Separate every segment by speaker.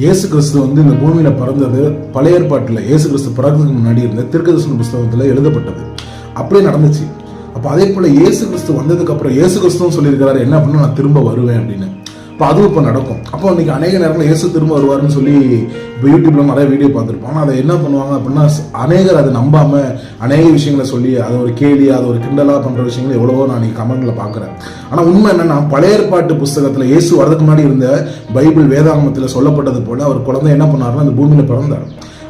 Speaker 1: இயேசு கிறிஸ்து வந்து இந்த பூமியில பிறந்தது பழைய ஏற்பாட்டில் இயேசு கிறிஸ்து பிறந்ததுக்கு முன்னாடி இருந்த தீர்க்கதரிசன புஸ்தகத்தில் எழுதப்பட்டது. அப்படியே நடந்துச்சு. அப்போ அதே போல இயேசு கிறிஸ்து வந்ததுக்கு அப்புறம் இயேசு கிறிஸ்துவும் சொல்லியிருக்கிறாரு என்ன அப்படின்னா, நான் திரும்ப வருவேன் அப்படின்னு. இப்போ அதுவும் இப்போ நடக்கும். அப்போ இன்னைக்கு அநேக நேரங்களில் இயேசு திரும்ப வருவாருன்னு சொல்லி இப்போ யூடியூப்ல நிறைய வீடியோ பார்த்துருப்போம். ஆனால் அதை என்ன பண்ணுவாங்க அப்படின்னா, அநேகர் அதை நம்பாம அநேக விஷயங்களை சொல்லி அதை ஒரு கேலியா அதை ஒரு கிண்டலாக பண்ற விஷயங்கள் எவ்வளவோ நான் இன்னைக்கு கமெண்ட்ல பார்க்குறேன். ஆனால் உண்மை என்னன்னா, பழைய ஏற்பாட்டு புஸ்தகத்தில் இயேசு வரதுக்கு முன்னாடி இருந்த பைபிள் வேதாகமத்தில் சொல்லப்பட்டது போல அவர் குழந்தை என்ன பண்ணாருன்னா இந்த பூமியில பிறந்தார்.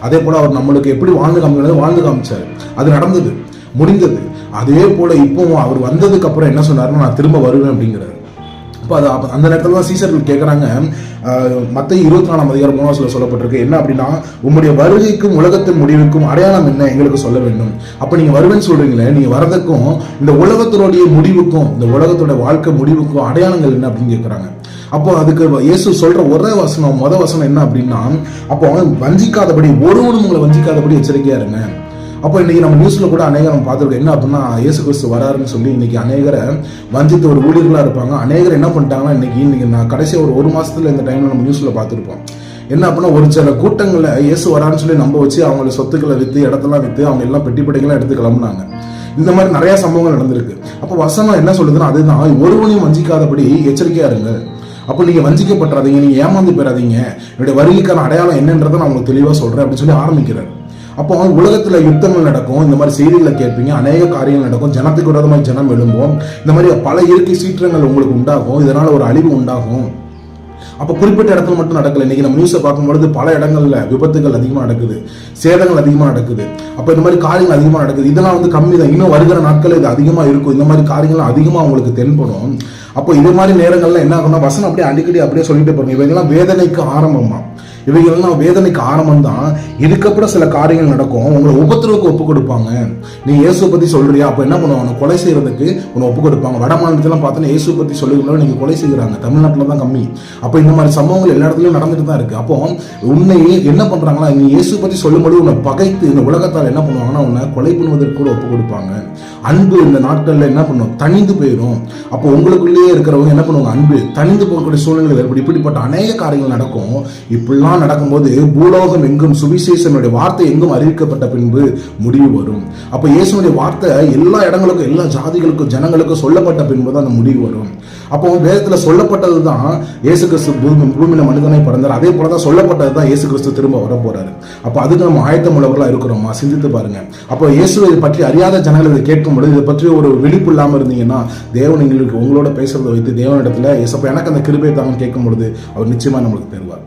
Speaker 1: அதே போல அவர் நம்மளுக்கு எப்படி வாழ்ந்து காமிச்சார். அது நடந்தது, முடிந்தது. அதே போல இப்பவும் அவர் வந்ததுக்கு அப்புறம் என்ன சொன்னாருன்னா, நான் திரும்ப வருவேன் அப்படிங்கிறாரு. இப்போ அது அந்த நேரத்தில் தான் சீசர்கள் கேட்குறாங்க. மத்தேயு 24:3 சொல்லப்பட்டிருக்கு என்ன அப்படின்னா, உங்களுடைய வருகைக்கும் உலகத்தின் முடிவுக்கும் அடையாளம் என்ன எங்களுக்கு சொல்ல வேண்டும். அப்போ நீங்கள் வருவேன்னு சொல்றீங்களே, நீங்கள் வரதுக்கும் இந்த உலகத்தினுடைய முடிவுக்கும் இந்த உலகத்தோட வாழ்க்கை முடிவுக்கும் அடையாளங்கள் என்ன அப்படின்னு கேட்குறாங்க. அப்போ அதுக்கு இயேசு சொல்ற ஒரே வசனம், வசனம் என்ன அப்படின்னா, அப்போ வஞ்சிக்காதபடி, ஒருவனும் உங்களை வஞ்சிக்காதபடி எச்சரிக்கையா இருங்க. அப்போ இன்னைக்கு நம்ம நியூஸ்ல கூட அநேகர் நம்ம பார்த்துருக்கோம். என்ன அப்படின்னா, இயேசு கிறிஸ்து வராருன்னு சொல்லி இன்னைக்கு அநேகரை வஞ்சித்து ஒரு ஊழியர்களா இருப்பாங்க. அநேகர் என்ன பண்ணிட்டாங்கன்னா, இன்னைக்கு நான் கடைசியாக ஒரு மாசத்துல இந்த டைம்ல நம்ம நியூஸ்ல பார்த்துருப்போம். என்ன அப்படின்னா, ஒரு சில கூட்டங்களை இயேசு வரான்னு சொல்லி நம்ப வச்சு அவங்களோட சொத்துக்களை வித்து, இடத்தெல்லாம் வித்து, அவங்க எல்லாம் பெட்டிப்படைகள்லாம் எடுத்து கிளம்புனாங்க. இந்த மாதிரி நிறைய சம்பவங்கள் நடந்திருக்கு. அப்போ வசனம் என்ன சொல்லுதுன்னா, அதுதான் ஒருவனையும் வஞ்சிக்காதபடி எச்சரிக்கையா இருங்க. அப்போ நீங்க வஞ்சிக்கப்பட்டுறாதீங்க, நீங்க ஏமாந்து போயிடாதீங்க, என்னுடைய வருகைக்கான அடையாளம் என்னன்றதை நான் உங்களுக்கு தெளிவா சொல்றேன் அப்படின்னு சொல்லி ஆரம்பிக்கிறார். அப்போ உலகத்துல யுத்தங்கள் நடக்கும், இந்த மாதிரி செய்திகளை கேட்பீங்க, அநேக காரியங்கள் நடக்கும், ஜனத்துக்கு விரோதமாக ஜனம் எழும்பும், இந்த மாதிரி பல இயற்கை சீற்றங்கள் உங்களுக்கு உண்டாகும், இதனால ஒரு அழிவு உண்டாகும். அப்போ குறிப்பிட்ட இடத்துல மட்டும் நடக்கல. இன்னைக்கு நம்ம நியூஸை பார்க்கும்பொழுது பல இடங்கள்ல விபத்துகள் அதிகமாக நடக்குது, சேதங்கள் அதிகமாக நடக்குது. அப்போ இந்த மாதிரி காரியங்கள் அதிகமாக நடக்குது. இதெல்லாம் வந்து கம்மி தான், இன்னும் வருகிற நாட்கள் இது அதிகமாக இருக்கும். இந்த மாதிரி காரியங்கள் அதிகமாக உங்களுக்கு தென்படும். அப்போ இது மாதிரி நேரங்கள்ல என்ன ஆகும்னா, வசனம் அப்படியே அடிக்கடி அப்படியே சொல்லிட்டு போறோம். இவைகள்லாம் வேதனைக்கு ஆரம்பமா, இவைகள்லாம் வேதனைக்கு ஆரம்பம் தான். இதுக்கப்புறம் சில காரியங்கள் நடக்கும், உங்களை உபத்திரவுக்கு ஒப்பு கொடுப்பாங்க. நீ இயேசு பத்தி சொல்றியா, அப்ப என்ன பண்ணுவாங்க, கொலை செய்யறதுக்கு உன்னை ஒப்பு கொடுப்பாங்க. வட மாநிலத்திலாம் பார்த்தோன்னா இயேசு பத்தி சொல்லுகிறவங்க நீங்க கொலை செய்கிறாங்க. தமிழ்நாட்டில் தான் கம்மி. அப்போ இந்த மாதிரி சம்பவங்கள் எல்லா இடத்துலயும் நடந்துட்டு தான் இருக்கு. அப்போ உன்னை என்ன பண்றாங்களா, நீ இயேசு பத்தி சொல்லும்போது உன்னை பகைத்து இந்த உலகத்தால் என்ன பண்ணுவாங்கன்னா, உன்னை கொலை பண்ணுவதற்கு கூட ஒப்பு கொடுப்பாங்க. அன்பு இந்த நாட்கள்ல என்ன பண்ணும், தனிந்து போயிடும். அப்போ உங்களுக்குள்ளேயே இருக்கிறவங்க என்ன பண்ணுவாங்க, அன்பு தனிந்து போகக்கூடிய சூழ்நிலைகள் ஏற்படும். இப்படிப்பட்ட அநேக காரியங்கள் நடக்கும். இப்படிலாம் நடக்கும்போது பூலோகம் எங்கும் சுவிசேஷனுடைய வார்த்தை எங்கும் அறிவிக்கப்பட்ட பின்பு முடிவு வரும். அப்ப இயேசுனுடைய வார்த்தை எல்லா இடங்களுக்கும், எல்லா ஜாதிகளுக்கும், ஜனங்களுக்கும் சொல்லப்பட்ட பின்பு தான் அந்த முடிவு வரும். அப்போ வேதத்துல சொல்லப்பட்டது தான் இயேசு கிறிஸ்து பூமியில மனிதனை பிறந்தார். அதே போலதான் சொல்லப்பட்டது தான் இயேசு கிறிஸ்து திரும்ப வர போறாரு. அப்ப அதுக்கு நம்ம ஆயத்தம் உள்ளவர்களா இருக்கிறோமா, சிந்தித்து பாருங்க. அப்போ இயேசுவை பற்றி அறியாத ஜனங்கள் இதை கேட்கும் பொழுது இதை பற்றி ஒரு விழிப்பு இல்லாம இருந்தீங்கன்னா, தேவன் எங்களுக்கு உங்களோட பேசுறதை வைத்து தேவனிடத்துல இயேசப்பா எனக்கு அந்த கிருபையை தாங்க கேட்கும் பொழுது அவர் நிச்சயமா நம்மளுக்கு தருவார்.